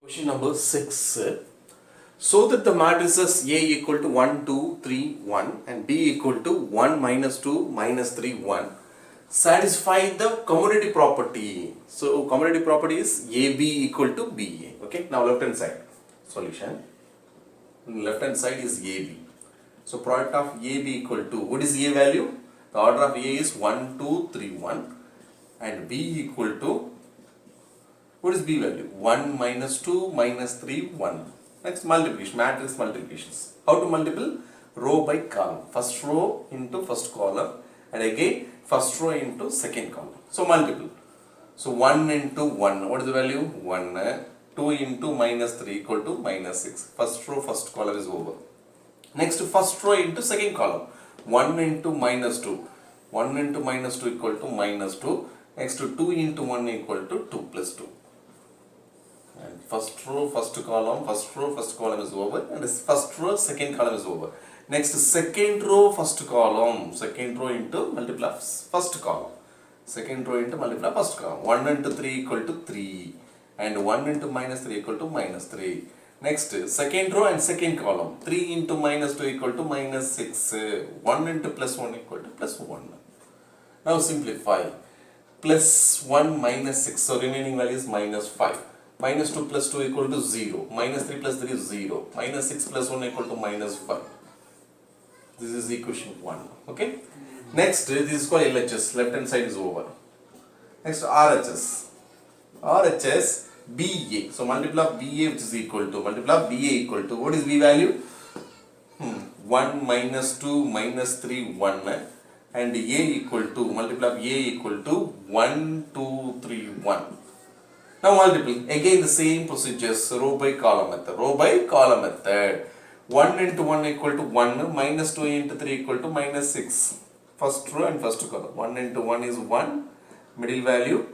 Question number 6. So that the matrices A equal to 1, 2, 3, 1 and B equal to 1, minus 2, minus 3, 1 satisfy the commodity property. So commodity property is AB equal to BA. Okay, now left hand side solution. Left hand side is AB. So product of AB equal to, what is A value? The order of A is 1, 2, 3, 1 and B equal to, what is B value? 1 minus 2 minus 3, 1. Next multiplication, matrix multiplications. How to multiple? Row by column. First row into first column and again first row into second column. So multiple. So 1 into 1, what is the value? 1. 2 into minus 3 equal to minus 6. First row, first column is over. Next first row into second column. 1 into minus 2. 1 into minus 2 equal to minus 2. Next 2 into 1 equal to 2 plus 2. And first row, first column is over, and first row, second column is over. Next, second row, first column, second row into multiple of first column. Second row into multiple of first column. 1 into 3 equal to 3, and 1 into minus 3 equal to minus 3. Next, second row and second column. 3 into minus 2 equal to minus 6. 1 into plus 1 equal to plus 1. Now simplify. Plus 1 minus 6, so remaining value is minus 5. Minus 2 plus 2 equal to 0. Minus 3 plus 3 is 0. Minus 6 plus 1 equal to minus 5. This is equation 1. Okay. Next, this is called LHS. Left hand side is over. Next, RHS. RHS BA. So multiple of BA which is equal to, multiple of BA equal to, what is B value? 1 minus 2 minus 3, 1. And A equal to, multiple of A equal to 1, 2, 3, 1. Now multiple, again the same procedures, row by column method. Row by column method. 1 into 1 equal to 1, minus 2 into 3 equal to minus 6. First row and first column. 1 into 1 is 1, middle value.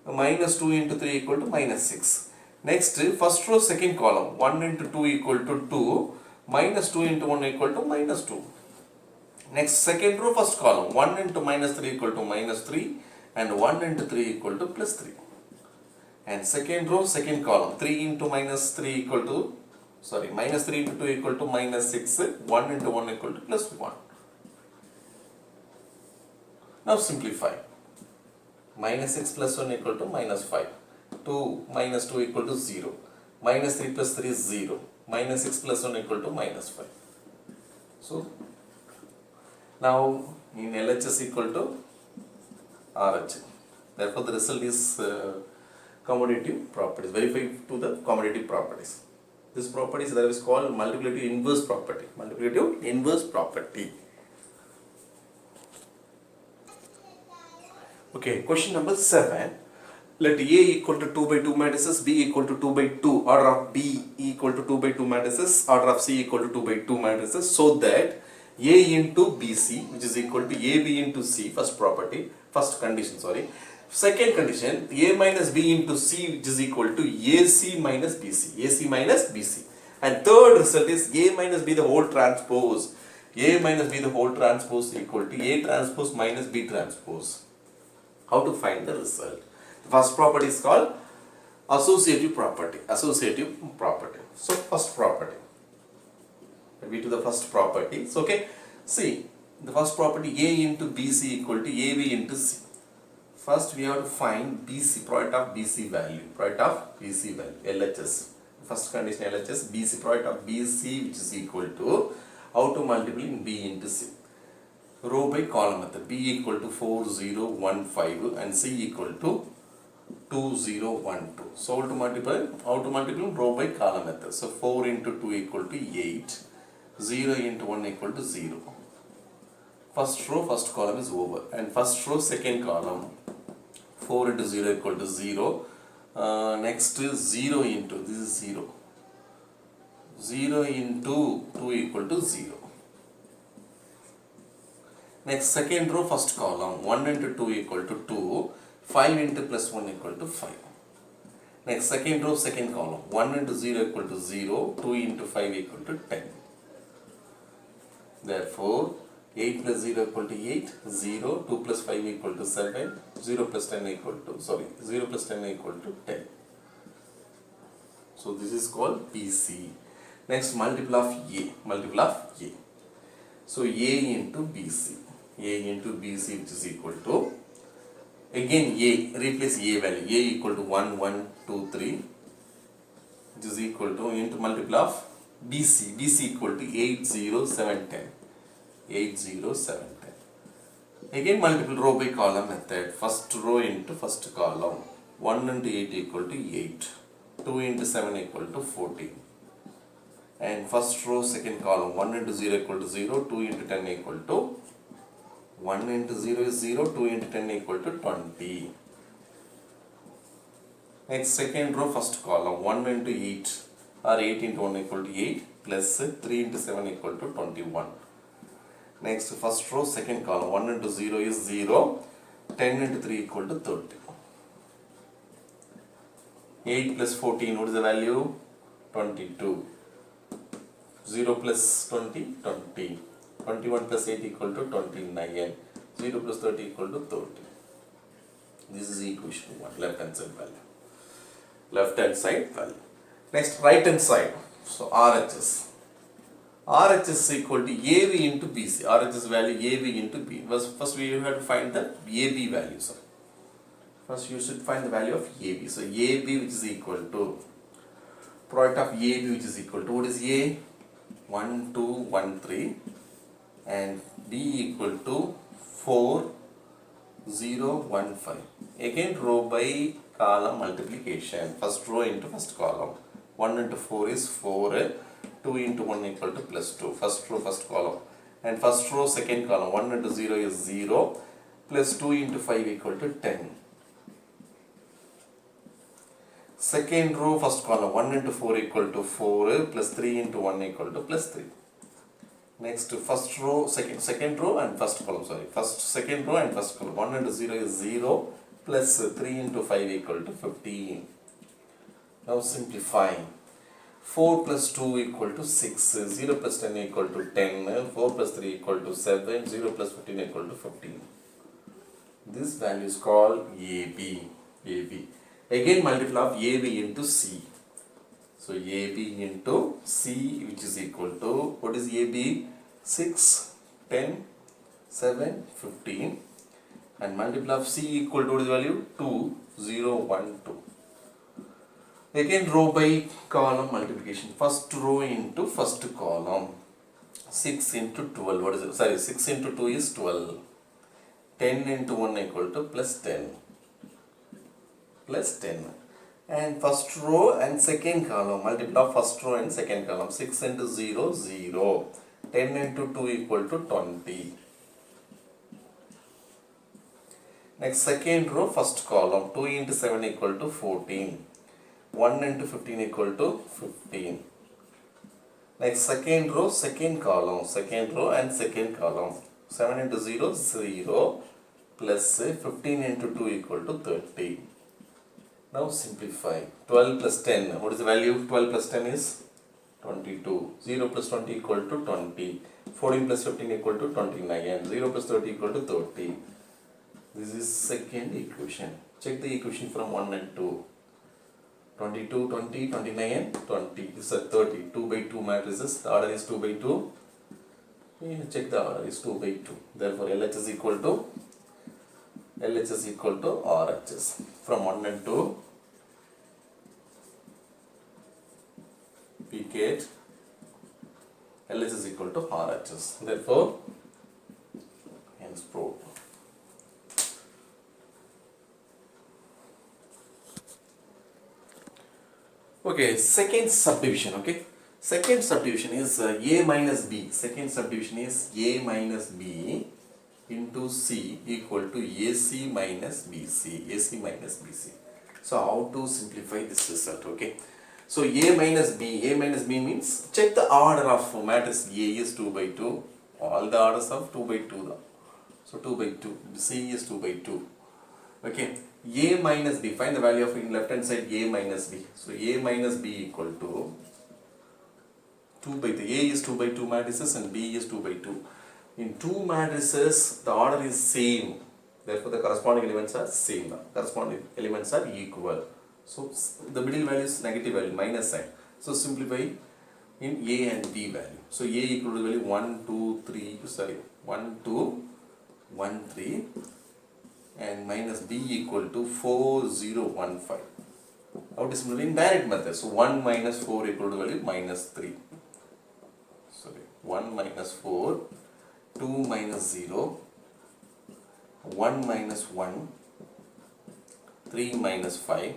Minus 2 into 3 equal to minus 6. Next, first row, second column. 1 into 2 equal to 2, minus 2 into 1 equal to minus 2. Next, second row, first column. 1 into minus 3 equal to minus 3, and 1 into 3 equal to plus 3. And second row, second column, 3 into minus 3 equal to, minus 3 into 2 equal to minus 6, 1 into 1 equal to plus 1. Now simplify. Minus 6 plus 1 equal to minus 5. 2 minus 2 equal to 0. Minus 3 plus 3 is 0. Minus 6 plus 1 equal to minus 5. So, now in LHS equal to RH. Therefore, the result is commutative properties, verify to the commutative properties. This property is called multiplicative inverse property. Multiplicative inverse property. Okay, question number 7. Let A equal to 2 by 2 matrices, B equal to 2 by 2, order of B equal to 2 by 2 matrices, order of C equal to 2 by 2 matrices, so that A into BC, which is equal to AB into C, first property, first condition, Second condition, A minus B into C, which is equal to AC minus BC. AC minus BC. And third result is A minus B the whole transpose. A minus B the whole transpose equal to A transpose minus B transpose. How to find the result? The first property is called associative property. Associative property. So first property. We to the first property. So okay, see the first property A into BC equal to AB into C. First we have to find BC, product of BC value, LHS. First condition LHS, BC, product of BC which is equal to, how to multiply in B into C. Row by column method, B equal to 4, 0, 1, 5 and C equal to 2, 0, 1, 2. So how to multiply row by column method. So 4 into 2 equal to 8, 0 into 1 equal to 0. First row, first column is over and first row, second column. 4 into 0 equal to 0. Next is 0 into, this is 0. 0 into 2 equal to 0. Next, second row, first column. 1 into 2 equal to 2. 5 into plus 1 equal to 5. Next, second row, second column. 1 into 0 equal to 0. 2 into 5 equal to 10. Therefore, 8 plus 0 equal to 8, 0, 2 plus 5 equal to 7, 0 plus 10 equal to 10. So this is called BC. Next, multiple of A. So A into BC, which is equal to, again A, replace A value, A equal to 1, 1, 2, 3, which is equal to into multiple of BC equal to 8, 0, 7, 10. 8, 0, 7, 10. Again multiple row by column method, first row into first column, 1 into 8 equal to 8, 2 into 7 equal to 14. And first row second column, 1 into 0 equal to 0, 2 into 10 equal to 1 into 0 is 0, 2 into 10 equal to 20. Next second row first column, 1 into 8 or 8 into 1 equal to 8 plus 3 into 7 equal to 21. Next first row second column, 1 into 0 is 0, 10 into 3 equal to 30. 8 plus 14, what is the value? 22. 0 plus 20, 20. 21 plus 8 equal to 29. 0 plus 30 equal to 30. This is equation 1, left hand side value. Next, right hand side. So RHS. RHS is equal to AB into BC. RHS value AB into B. First we have to find the AB value. So first you should find the value of AB. So AB which is equal to product of AB which is equal to, what is A? 1, 2, 1, 3, and B equal to 4, 0, 1, 5. Again row by column multiplication. First row into first column. 1 into 4 is 4, 2 into 1 equal to plus 2. First row first column. And first row second column. 1 into 0 is 0, plus 2 into 5 equal to 10. Second row first column, 1 into 4 equal to 4, plus 3 into 1 equal to plus 3. Next first row, second row and first column, second row and first column. 1 into 0 is 0, plus 3 into 5 equal to 15. Now simplify. 4 plus 2 equal to 6, 0 plus 10 equal to 10, 4 plus 3 equal to 7, 0 plus 15 equal to 15. This value is called AB. Again multiple of AB into C. So AB into C which is equal to, what is AB? 6, 10, 7, 15. And multiple of C equal to, what is the value? 2, 0, 1, 2. Again row by column multiplication. First row into first column. 6 into 12, what is it? 6 into 2 is 12. 10 into 1 equal to plus 10. Plus 10. And first row and second column, multiple of first row and second column. 6 into 0, 0. 10 into 2 equal to 20. Next second row, first column. 2 into 7 equal to 14. 1 into 15 equal to 15. Next second row, second column. Second row and second column. 7 into 0, 0. Plus 15 into 2 equal to 30. Now simplify. 12 plus 10. What is the value? 12 plus 10 is 22. 0 plus 20 equal to 20. 14 plus 15 equal to 29. And 0 plus 30 equal to 30. This is second equation. Check the equation from 1 and 2. 22, 20, 29 and 20. This is 30. 2 by 2 matrices. The order is 2 by 2. Check the order is 2 by 2. Therefore LHS is equal to RHS. From 1 and 2, we get LHS is equal to RHS. Therefore, hence proved. Okay, second subdivision. Second subdivision is A minus B. Second subdivision is A minus B into C equal to AC minus BC. So how to simplify this result? So A minus B means check the order of matrix A is 2 by 2. All the orders of 2 by 2. So 2 by 2. C is 2 by 2. A minus B. Find the value of in left hand side A minus B. So A minus B equal to 2 by 3. A is 2 by 2 matrices and B is 2 by 2. In two matrices, the order is same. Therefore, the corresponding elements are same. Corresponding elements are equal. So the middle value is negative value, minus sign. So simplify in A and B value. So A equal to value 1, 2, 3, sorry, 1, 2, 1, 3 and minus B equal to 4, 0, 1, 5. How to simplify in direct method? So 1 minus 4 equal to value minus 3. Sorry, 1 minus 4, 2 minus 0, 1 minus 1, 3 minus 5.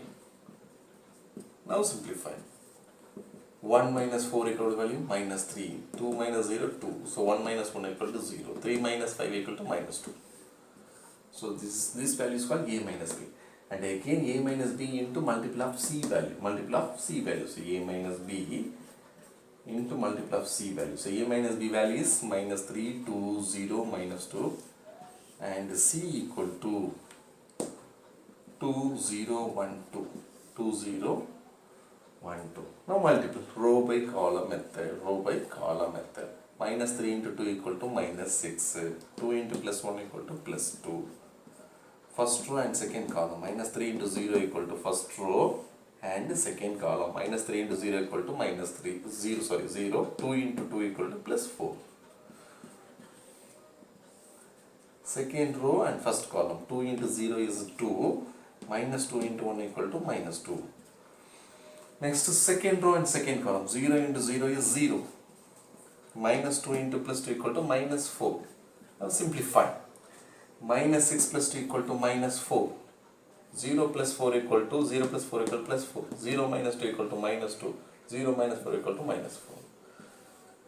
Now simplify. 1 minus 4 equal to value minus 3, 2 minus 0, 2. So 1 minus 1 equal to 0, 3 minus 5 equal to minus 2. So this value is called A minus B. And again A minus B into multiple of C value, So A minus B into multiple of C value. So A minus B value is minus 3, 2, 0, minus 2 and C equal to 2, 0, 1, 2. 2, 0, 1, 2. Now multiple, row by column method. Minus 3 into 2 equal to minus 6. 2 into plus 1 equal to plus 2. First row and second column. Minus 3 into 0 equal to first row and second column. Minus 3 into 0 equal to minus 3. 0. 2 into 2 equal to plus 4. Second row and first column. 2 into 0 is 2. Minus 2 into 1 equal to minus 2. Next second row and second column. 0 into 0 is 0. Minus 2 into plus 2 equal to minus 4. Now simplify. Minus 6 plus 2 equal to minus 4. 0 plus 4 equal to 0 plus 4 equal to plus 4. 0 minus 2 equal to minus 2. 0 minus 4 equal to minus 4.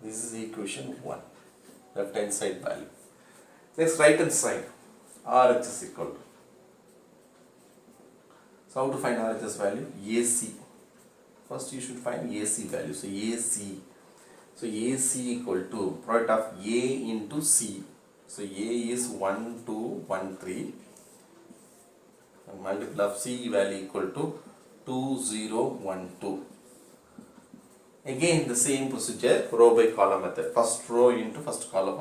This is equation 1. Left hand side value. Next right hand side. RHS is equal to. So how to find RHS value? AC. First you should find AC value. So AC. So AC equal to product of A into C. So A is 1, 2, 1, 3 and multiple of C value equal to 2, 0, 1, 2. Again the same procedure, row by column method. First row into first column,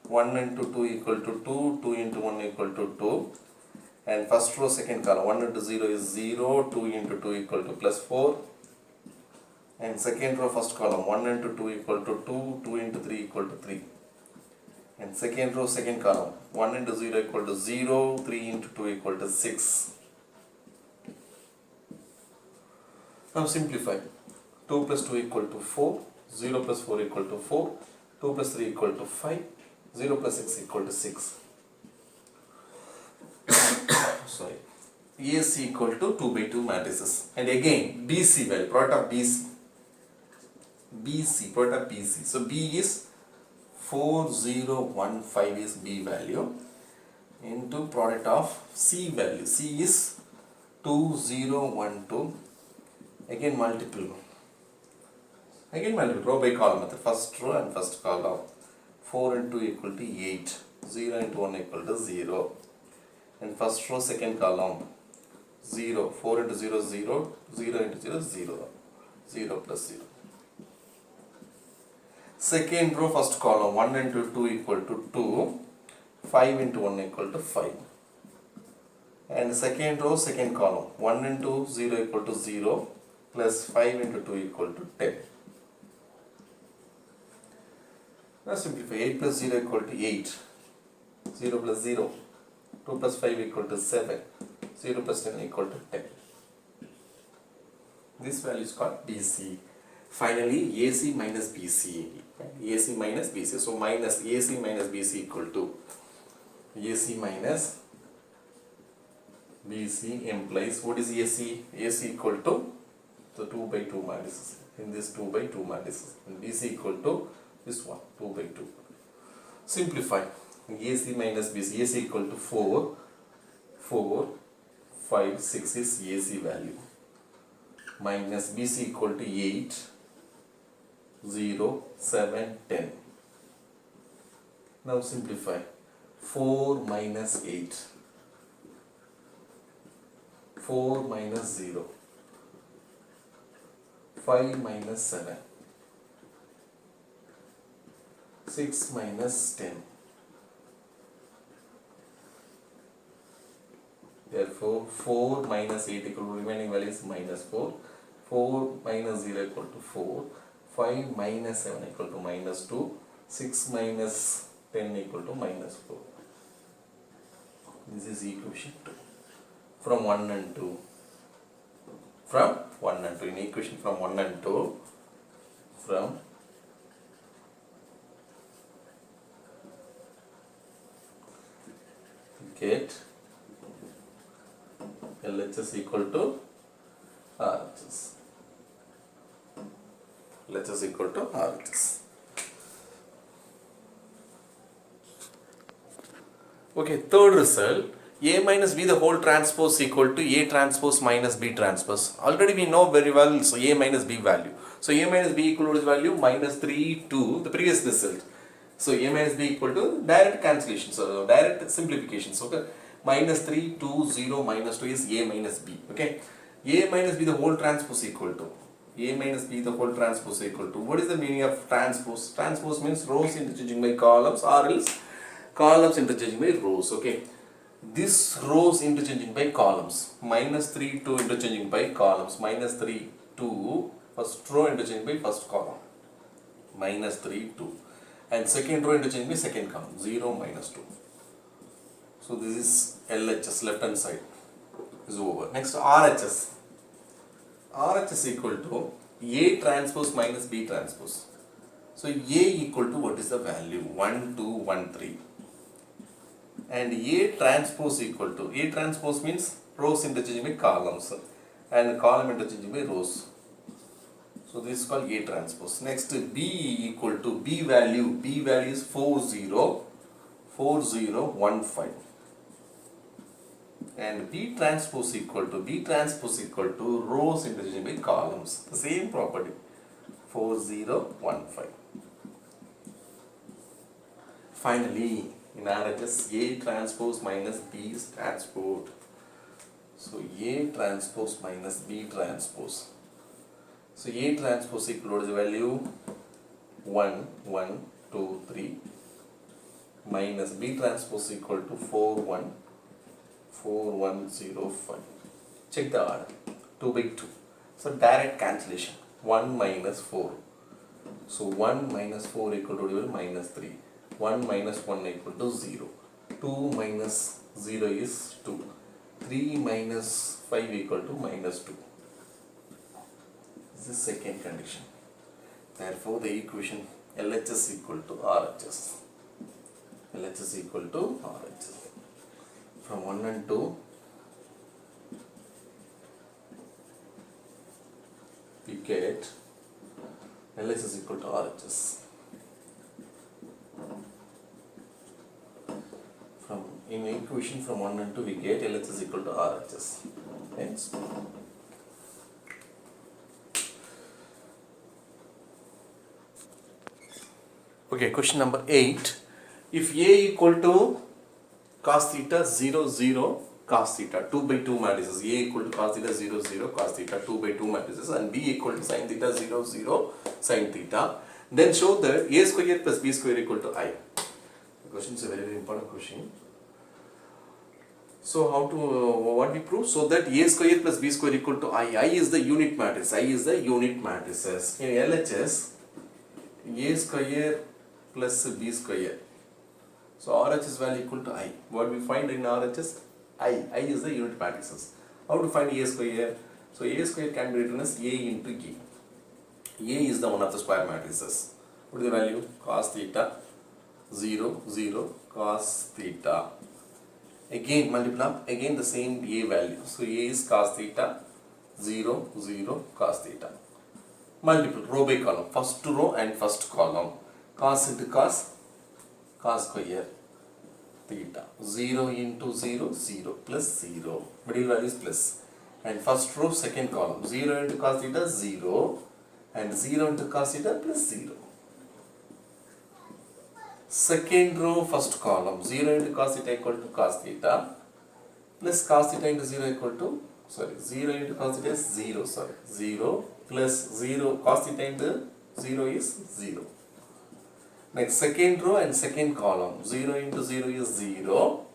1 into 2 equal to 2, 2 into 1 equal to 2 and first row second column, 1 into 0 is 0, 2 into 2 equal to plus 4 and second row first column, 1 into 2 equal to 2, 2 into 3 equal to 3. And second row, second column, 1 into 0 equal to 0, 3 into 2 equal to 6. Now simplify. 2 plus 2 equal to 4, 0 plus 4 equal to 4, 2 plus 3 equal to 5, 0 plus 6 equal to 6. Sorry. AC equal to 2 by 2 matrices. And again, BC value, product of BC. Product of BC. So B is 4015 is B value into product of C value. C is 2012. Again multiple, row by column method. First row and first column. 4 into 2 equal to 8. 0 into 1 equal to 0. And first row, second column. 0. 4 into 0 is 0. 0 into 0 is 0. 0 plus 0. Second row, first column, 1 into 2 equal to 2, 5 into 1 equal to 5. And second row, second column, 1 into 0 equal to 0, plus 5 into 2 equal to 10. Now simplify, 8 plus 0 equal to 8, 0 plus 0, 2 plus 5 equal to 7, 0 plus 10 equal to 10. This value is called BC. Finally, AC minus BC. AC minus BC. So minus AC minus BC equal to AC minus BC implies what is AC? AC equal to the 2 by 2 matrices. In this 2 by 2 matrices. And BC equal to this one 2 by 2. Simplify. AC minus BC. AC equal to 4, 4, 5, 6 is AC value. Minus BC equal to 8, 0, 7, 10. Now simplify. 4 minus 8. 4 minus 0. 5 minus 7. 6 minus 10. Therefore, Therefore 4 minus 8 equal to remaining value is minus 4. 4 minus 0 equal to 4. 5 minus 7 equal to minus 2. 6 minus 10 equal to minus 4. This is equation 2. From 1 and 2. From 1 and 2. In equation from 1 and 2. From get LHS equal to RHS. LHS equal to RHS. Okay, third result, A minus B the whole transpose equal to A transpose minus B transpose. Already we know very well, so A minus B value. So A minus B equal to this value minus 3, 2, the previous result. So A minus B equal to direct cancellation, so direct simplification. So okay, minus 3, 2, 0, minus 2 is A minus B. Okay, A minus B the whole transpose equal to. A minus B the whole transpose equal to. What is the meaning of transpose? Transpose means rows interchanging by columns or else columns interchanging by rows. Okay, this rows interchanging by columns. Minus 3, 2 interchanging by columns. Minus 3, 2 first row interchanging by first column. Minus 3, 2. And second row interchanging by second column. 0, minus 2. So this is LHS, left hand side is over. Next RHS. RHS equal to A transpose minus B transpose. So A equal to what is the value? 1, 2, 1, 3. And A transpose equal to, A transpose means rows interchanging by columns and column interchanging by rows. So this is called A transpose. Next B equal to B value is 4, 0, 4, 0, 1, 5. And B transpose equal to rows interchanging by columns. The same property. 4, 0, 1, 5. Finally, in RHS, A transpose minus B transpose. So A transpose minus B transpose. So A transpose equal to the value 1, 1, 2, 3 minus B transpose equal to 4, 1, 4, 1, 0, 5. Check the order. 2 by 2. So direct cancellation. 1 minus 4. So 1 minus 4 equal to minus 3. 1 minus 1 equal to 0. 2 minus 0 is 2. 3 minus 5 equal to minus 2. This is second condition. Therefore, the equation LHS equal to RHS. LHS equal to RHS. From 1 and 2, we get LHS equal to RHS. From in equation from 1 and 2, we get LHS equal to RHS. Hence, okay, question number 8. If A equal to cos theta 0, 0, cos theta 2 by 2 matrices, A equal to cos theta 0, 0, cos theta 2 by 2 matrices, and B equal to sin theta 0, 0, sin theta, then show that A square plus B square equal to I. The question is a very, very important question. So how to, what we prove? So that A square plus B square equal to I. I is the unit matrix. I is the unit matrices. In LHS, A square plus B square. So RHS value equal to I. What we find in RHS? I. I is the unit matrices. How to find A square? So A square can be written as A into A. A is the one of the square matrices. What is the value? Cos theta 0, 0, cos theta. Again multiply, again the same A value. So A is cos theta 0, 0, cos theta. Multiple row by column. First row and first column. Cos into cos, cos square theta. 0 into 0, 0 plus 0. Middle value is plus. And first row, second column. 0 into cos theta, 0. And 0 into cos theta plus 0. Second row, first column. 0 into cos theta equal to cos theta. Plus cos theta into 0 equal to, 0 into cos theta is 0, 0 plus 0, cos theta into 0 is 0. Next second row and second column, 0 into 0 is 0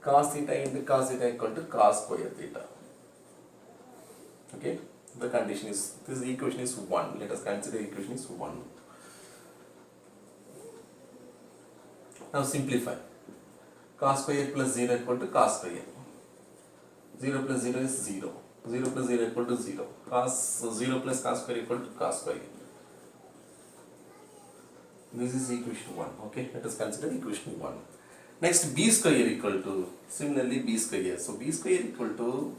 cos theta into cos theta equal to cos square theta. Okay, the condition is, this equation is 1. Let us consider equation is 1. Now simplify. Cos square plus 0 equal to cos square. 0 plus 0 is 0. 0 plus 0 equal to 0. Cos 0 plus cos square equal to cos square. This is equation 1. Okay, let us consider equation 1. Next, b square equal to, similarly b square. So b square equal to,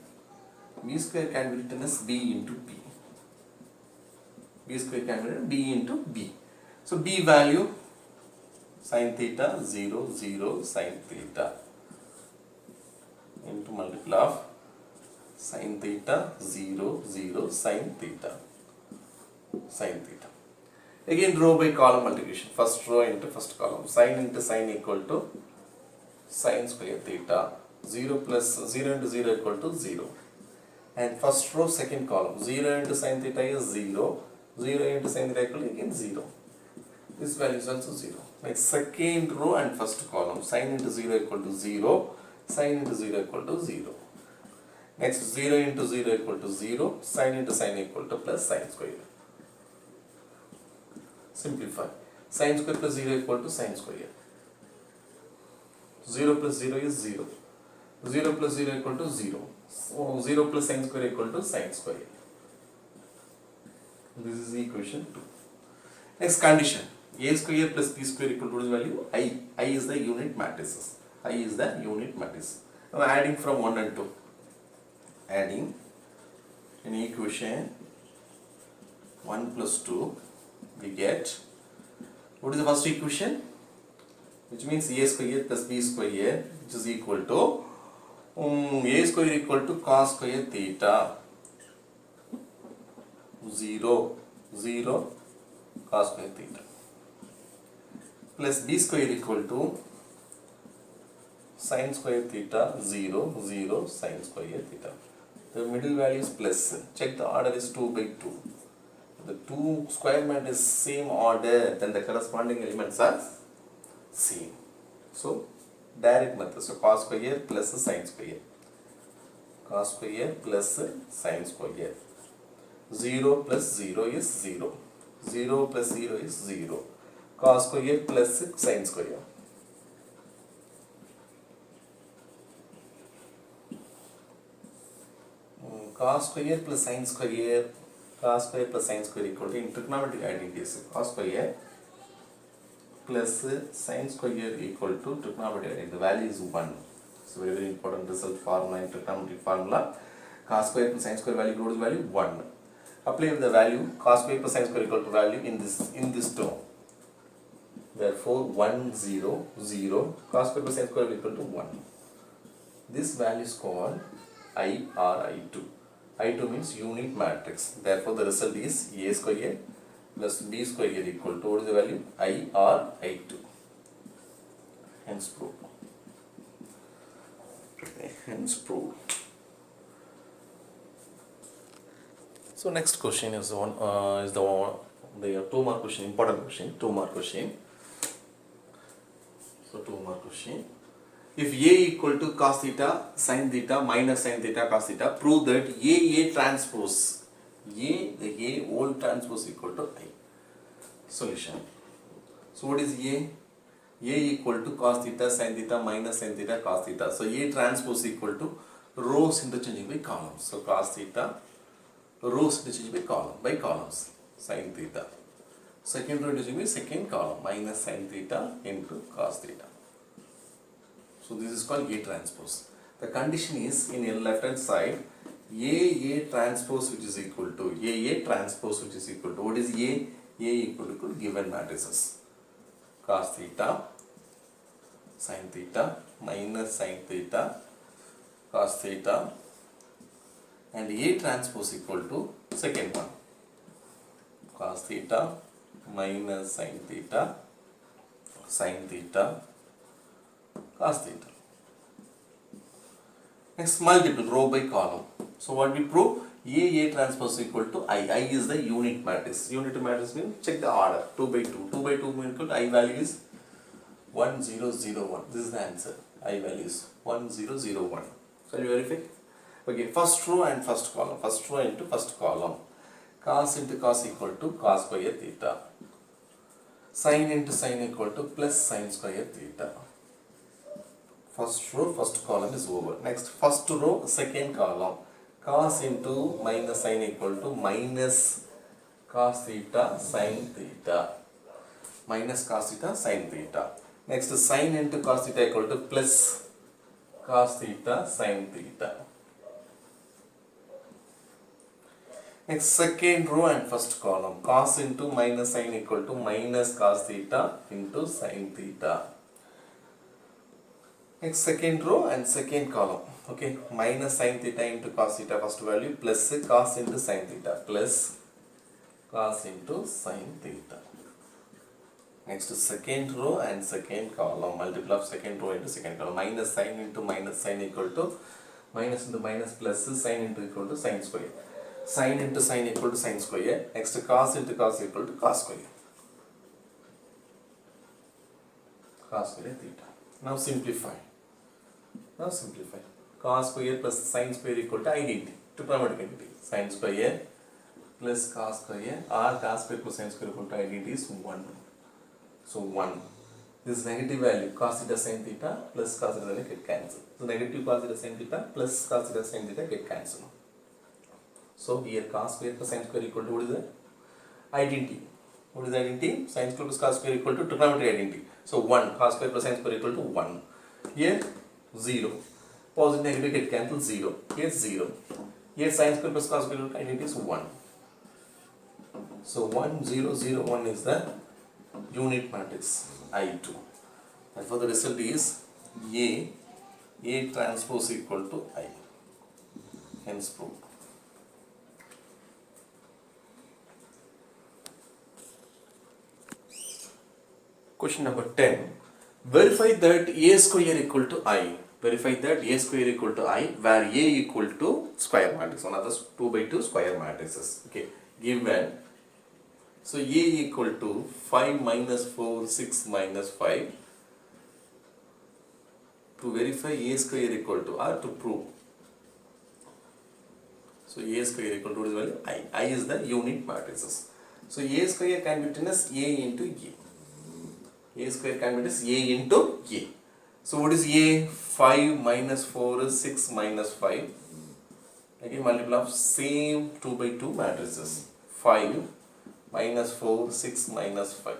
b square can be written as b into b. B square can be written b into b. So b value, sin theta 0 0 sin theta into multiple of sin theta 0 0 sin theta sin theta. Again row by column multiplication, first row into first column. Sin into sin equal to sin square theta. 0 plus 0 into 0 equal to 0. And first row second column, 0 into sin theta is 0. 0 into sin theta equal to again 0. This value is also 0. Next second row and first column, sin into 0 equal to 0. Sin into 0 equal to 0. Next 0 into 0 equal to 0. Sin into sin equal to plus sin square. Simplify. Sin square plus 0 equal to sin square. 0 plus 0 is 0. 0 plus 0 equal to 0. So 0 plus sin square equal to sin square. This is equation 2. Next condition. A square plus b square equal to what is value? I. I is the unit matrices. I is the unit matrix. Now adding from 1 and 2. Adding in equation 1 plus 2, we get, what is the first equation? Which means a square plus b square, which is equal to a square equal to cos square theta 0 0 cos square theta plus b square equal to sin square theta 0 0 sin square theta. The middle value is plus. Check the order is 2 by 2. The two square mat is same order, then the corresponding elements are same. So direct method. So cos square plus sin square. Cos square plus sin square. 0 plus 0 is 0. 0 plus 0 is 0. Cos square plus sin square. Cos square plus sin square. Cos square plus sin square equal to, in trigonometric identities, cos square plus sin square equal to trigonometric identity. The value is 1. So very, very important result formula in trigonometric formula. Cos square plus sin square value equal to value 1. Apply the value cos square plus sin square equal to value in this term. Therefore 1 0 0 cos square plus sin square equal to 1. This value is called I or I2. I2 means unit matrix. Therefore the result is a square plus b square equal to, what is the value? I or I2. Hence proved. Hence proved. So next question is the 2 mark question, important question, 2 mark question. So 2 mark question. If A equal to cos theta sin theta minus sin theta cos theta, prove that A transpose, the A whole transpose equal to I. Solution. So what is A? A equal to cos theta sin theta minus sin theta cos theta. So A transpose equal to rows interchanging by columns. So cos theta, rows interchanging by columns, sin theta. Second row interchanging by second column, minus sin theta into cos theta. So this is called A transpose. The condition is in the left hand side, A transpose which is equal to A transpose which is equal to, what is A? A equal to given matrices. Cos theta, sin theta, minus sin theta, cos theta, and A transpose equal to second one. Cos theta, minus sin theta, cos theta. Next, multiple row by column. So what we prove? A transpose equal to I. I is the unit matrix. Unit matrix means check the order. 2 by 2. 2 by 2 means equal to I value is 1 0 0 1. This is the answer. I value is 1001. Shall we verify? Okay, first row and first column. First row into first column. Cos into cos equal to cos square theta. Sin into sin equal to plus sin square theta. First row, first column is over. Next, first row, second column. Cos into minus sin equal to minus cos theta sin theta. Minus cos theta sin theta. Next, sin into cos theta equal to plus cos theta sin theta. Next, second row and first column. Cos into minus sin equal to minus cos theta into sin theta. Next, second row and second column. Okay, minus sin theta into cos theta first value plus cos into sin theta plus cos into sin theta. Next, second row and second column. Multiple of second row into second column. Minus sin equal to minus into minus plus sin into equal to sin square. Sin into sin equal to sin square. Next, cos into cos equal to cos square. Cos square theta. Now simplify. Cos square plus sin square equal to identity. Trigonometric identity. Sin square plus cos square or cos square plus sin square equal to identity is 1. So 1. This negative value cos theta sin theta plus cos theta get cancelled. So negative cos theta sin theta plus cos theta sin theta get cancelled. So here cos square plus sin square equal to what is that? Identity. What is the identity? Sin square plus cos square equal to trigonometric identity. So 1. Cos square plus sin square equal to 1. Here 0. Positive negative get cancelled 0. Here 0. Here sin square plus cos square identity is 1. So 1 0 0 1 is the unit matrix I2. Therefore the result is A transpose equal to I. Hence proved. Question number 10. Verify that A square equal to I. Verify that A square equal to I where A equal to square matrix. Another 2 by 2 square matrices. Okay. Given. So A equal to 5 minus 4, 6 minus 5. To verify A square equal to or to prove. So A square equal to what is value? I. I is the unit matrices. So A square can be written as A into A. A square can be written as A into A. So what is A? 5 minus 4 is 6 minus 5. Again multiple of same 2 by 2 matrices. 5 minus 4, 6 minus 5.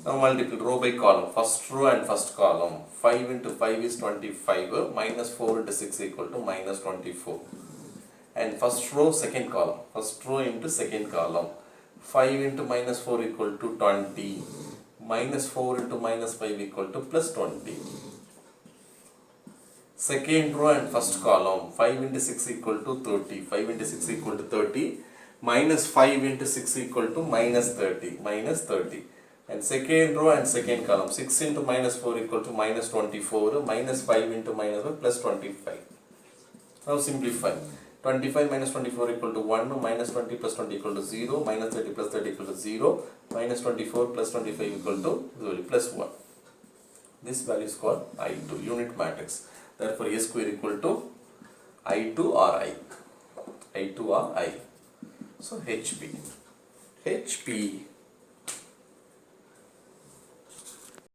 Now multiple row by column. First row and first column. 5 into 5 is 25. Minus 4 into 6 equal to minus 24. And first row, second column. First row into second column. 5 into minus 4 equal to 20. Minus 4 into minus 5 equal to plus 20. Second row and first column. 5 into 6 equal to 30. 5 into 6 equal to 30. Minus 5 into 6 equal to minus 30. Minus 30. And second row and second column. 6 into minus 4 equal to minus 24. Minus 5 into minus 1 plus 25. Now simplify. 25 minus 24 equal to 1, minus 20 plus 20 equal to 0, minus 30 plus 30 equal to 0, minus 24 plus 25 equal to 0, plus 1. This value is called I2, unit matrix. Therefore, A square equal to I2 or I. I2 or I. So, HP. HP